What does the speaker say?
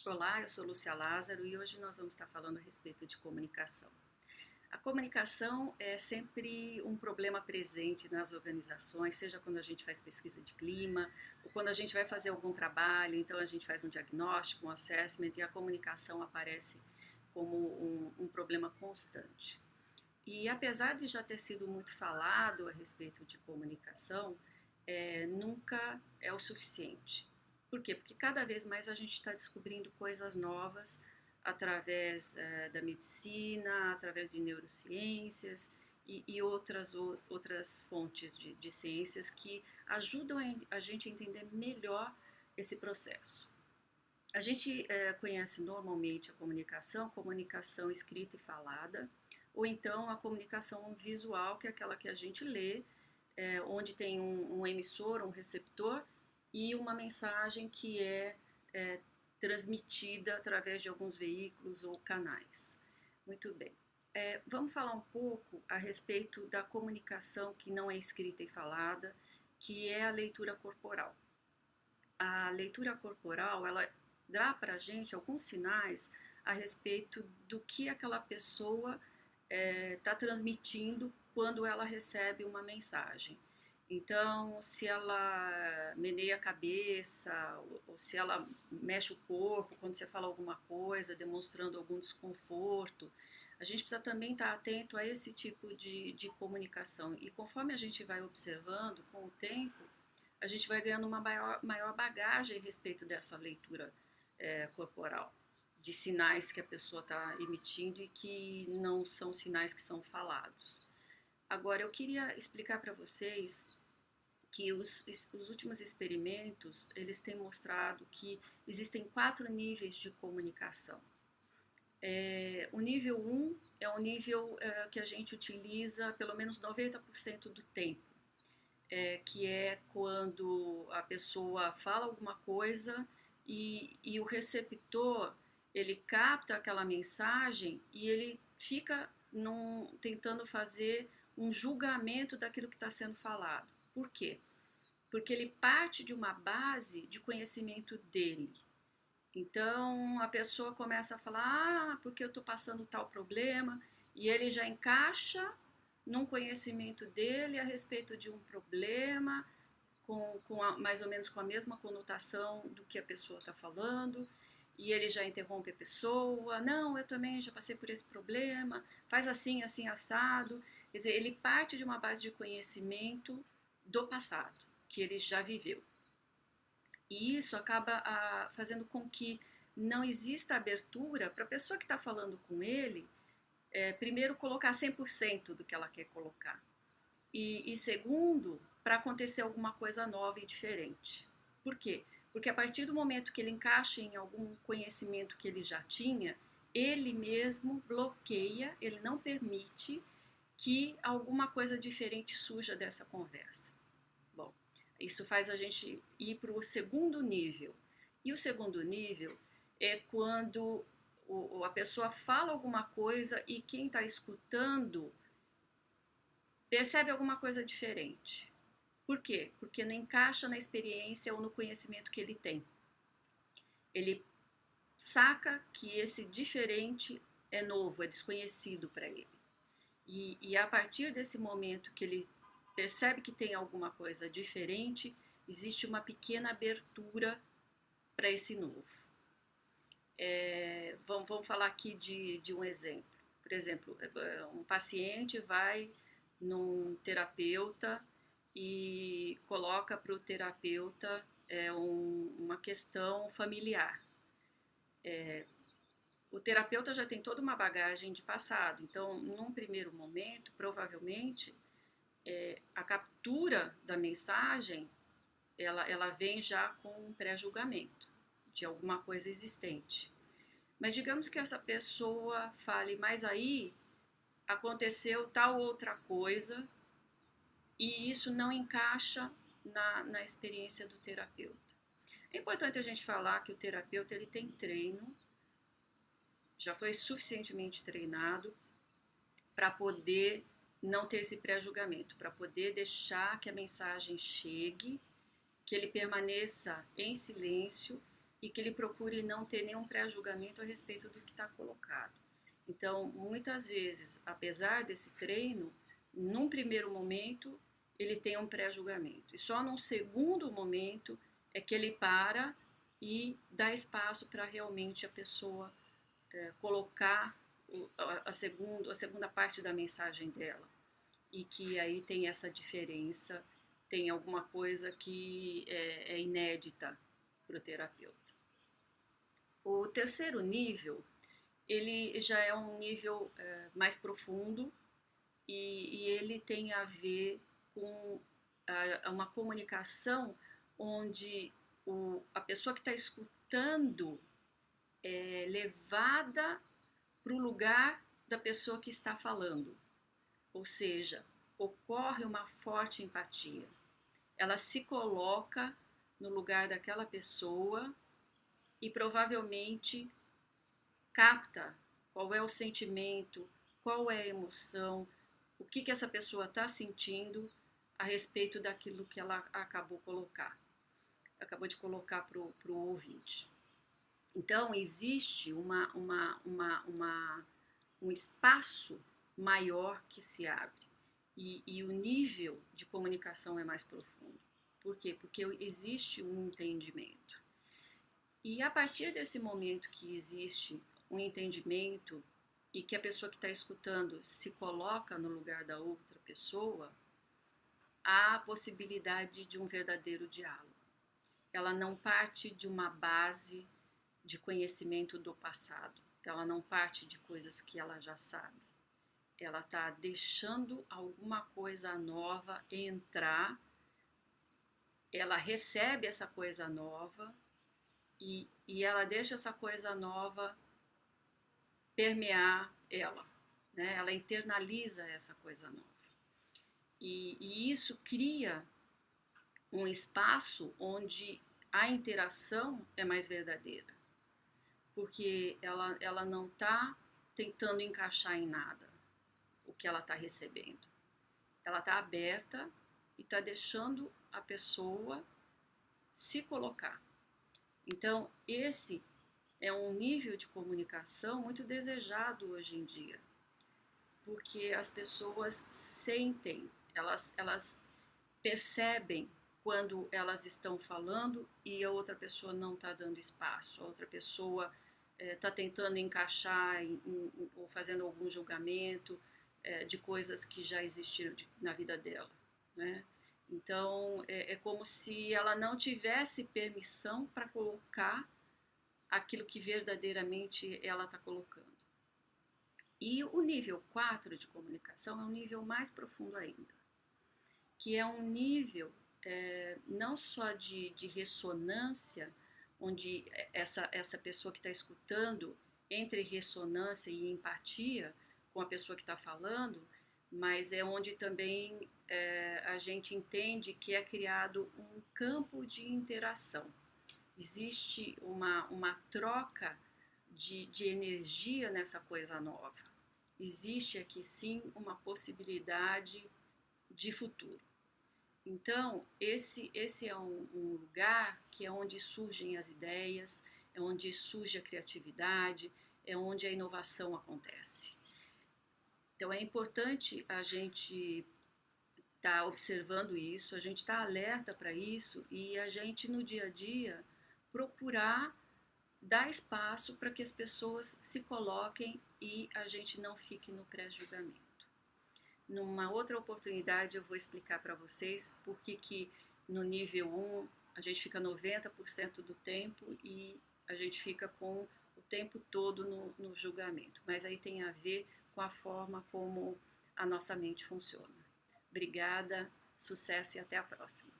Olá, eu sou Lúcia Lázaro e hoje nós vamos estar falando a respeito de comunicação. A comunicação é sempre um problema presente nas organizações, seja quando a gente faz pesquisa de clima, ou quando a gente vai fazer algum trabalho, então a gente faz um diagnóstico, um assessment e a comunicação aparece como um problema constante. E apesar de já ter sido muito falado a respeito de comunicação, nunca é o suficiente. Por quê? Porque cada vez mais a gente está descobrindo coisas novas através da medicina, através de neurociências e outras fontes de ciências que ajudam a gente a entender melhor esse processo. A gente conhece normalmente a comunicação escrita e falada, ou então a comunicação visual, que é aquela que a gente lê, onde tem um emissor, um receptor, e uma mensagem que é transmitida através de alguns veículos ou canais. Muito bem. Vamos falar um pouco a respeito da comunicação que não é escrita e falada, que é a leitura corporal. A leitura corporal, ela dá para a gente alguns sinais a respeito do que aquela pessoa está transmitindo quando ela recebe uma mensagem. Então, se ela meneia a cabeça, ou se ela mexe o corpo quando você fala alguma coisa, demonstrando algum desconforto, a gente precisa também estar atento a esse tipo de comunicação. E conforme a gente vai observando com o tempo, a gente vai ganhando uma maior bagagem a respeito dessa leitura corporal, de sinais que a pessoa está emitindo e que não são sinais que são falados. Agora, eu queria explicar para vocês que os últimos experimentos, eles têm mostrado que existem 4 níveis de comunicação. O nível 1 é o nível que a gente utiliza pelo menos 90% do tempo, que é quando a pessoa fala alguma coisa e o receptor, ele capta aquela mensagem e ele fica tentando fazer um julgamento daquilo que está sendo falado. Por quê? Porque ele parte de uma base de conhecimento dele. Então, a pessoa começa a falar, porque eu estou passando tal problema, e ele já encaixa num conhecimento dele a respeito de um problema, mais ou menos com a mesma conotação do que a pessoa está falando, e ele já interrompe a pessoa, não, eu também já passei por esse problema, faz assim, assim, assado. Quer dizer, ele parte de uma base de conhecimento do passado, que ele já viveu. E isso acaba fazendo com que não exista abertura para a pessoa que está falando com ele, primeiro, colocar 100% do que ela quer colocar. E segundo, para acontecer alguma coisa nova e diferente. Por quê? Porque a partir do momento que ele encaixa em algum conhecimento que ele já tinha, ele mesmo bloqueia, ele não permite que alguma coisa diferente surja dessa conversa. Bom, isso faz a gente ir para o segundo nível. E o segundo nível é quando a pessoa fala alguma coisa e quem está escutando percebe alguma coisa diferente. Por quê? Porque não encaixa na experiência ou no conhecimento que ele tem. Ele saca que esse diferente é novo, é desconhecido para ele. E a partir desse momento que ele percebe que tem alguma coisa diferente, existe uma pequena abertura para esse novo. Vamos falar aqui de um exemplo. Por exemplo, um paciente vai num terapeuta e coloca para o terapeuta uma questão familiar. O terapeuta já tem toda uma bagagem de passado, então, num primeiro momento, provavelmente, a captura da mensagem, ela vem já com um pré-julgamento de alguma coisa existente. Mas digamos que essa pessoa fale, mas aí aconteceu tal outra coisa e isso não encaixa na experiência do terapeuta. É importante a gente falar que o terapeuta ele tem treino, já foi suficientemente treinado para poder não ter esse pré-julgamento, para poder deixar que a mensagem chegue, que ele permaneça em silêncio e que ele procure não ter nenhum pré-julgamento a respeito do que está colocado. Então, muitas vezes, apesar desse treino, num primeiro momento, ele tem um pré-julgamento. E só num segundo momento é que ele para e dá espaço para realmente a pessoa colocar a segunda parte da mensagem dela. E que aí tem essa diferença, tem alguma coisa que é inédita para o terapeuta. O terceiro nível, ele já é um nível mais profundo e ele tem a ver com uma comunicação onde a pessoa que está escutando é levada para o lugar da pessoa que está falando. Ou seja, ocorre uma forte empatia. Ela se coloca no lugar daquela pessoa e provavelmente capta qual é o sentimento, qual é a emoção, o que essa pessoa está sentindo a respeito daquilo que ela acabou de colocar para o ouvinte. Então, existe um espaço maior que se abre e o nível de comunicação é mais profundo. Por quê? Porque existe um entendimento. E a partir desse momento que existe um entendimento e que a pessoa que está escutando se coloca no lugar da outra pessoa, há a possibilidade de um verdadeiro diálogo. Ela não parte de uma base de conhecimento do passado, ela não parte de coisas que ela já sabe. Ela está deixando alguma coisa nova entrar, ela recebe essa coisa nova e ela deixa essa coisa nova permear ela, né? Ela internaliza essa coisa nova. E isso cria um espaço onde a interação é mais verdadeira, porque ela não está tentando encaixar em nada o que ela está recebendo. Ela está aberta e está deixando a pessoa se colocar. Então, esse é um nível de comunicação muito desejado hoje em dia, porque as pessoas sentem, elas percebem quando elas estão falando e a outra pessoa não está dando espaço, a outra pessoa está tentando encaixar ou fazendo algum julgamento de coisas que já existiram na vida dela, né? Então, é como se ela não tivesse permissão para colocar aquilo que verdadeiramente ela está colocando. E o nível 4 de comunicação é um nível mais profundo ainda, que é um nível não só de ressonância, onde essa pessoa que está escutando entre ressonância e empatia com a pessoa que está falando, mas é onde também a gente entende que é criado um campo de interação. Existe uma troca de energia nessa coisa nova. Existe aqui sim uma possibilidade de futuro. Então, esse é um lugar que é onde surgem as ideias, é onde surge a criatividade, é onde a inovação acontece. Então, é importante a gente estar observando isso, a gente estar alerta para isso e a gente, no dia a dia, procurar dar espaço para que as pessoas se coloquem e a gente não fique no pré-julgamento. Numa outra oportunidade eu vou explicar para vocês por que no nível 1 a gente fica 90% do tempo e a gente fica com o tempo todo no julgamento. Mas aí tem a ver com a forma como a nossa mente funciona. Obrigada, sucesso e até a próxima.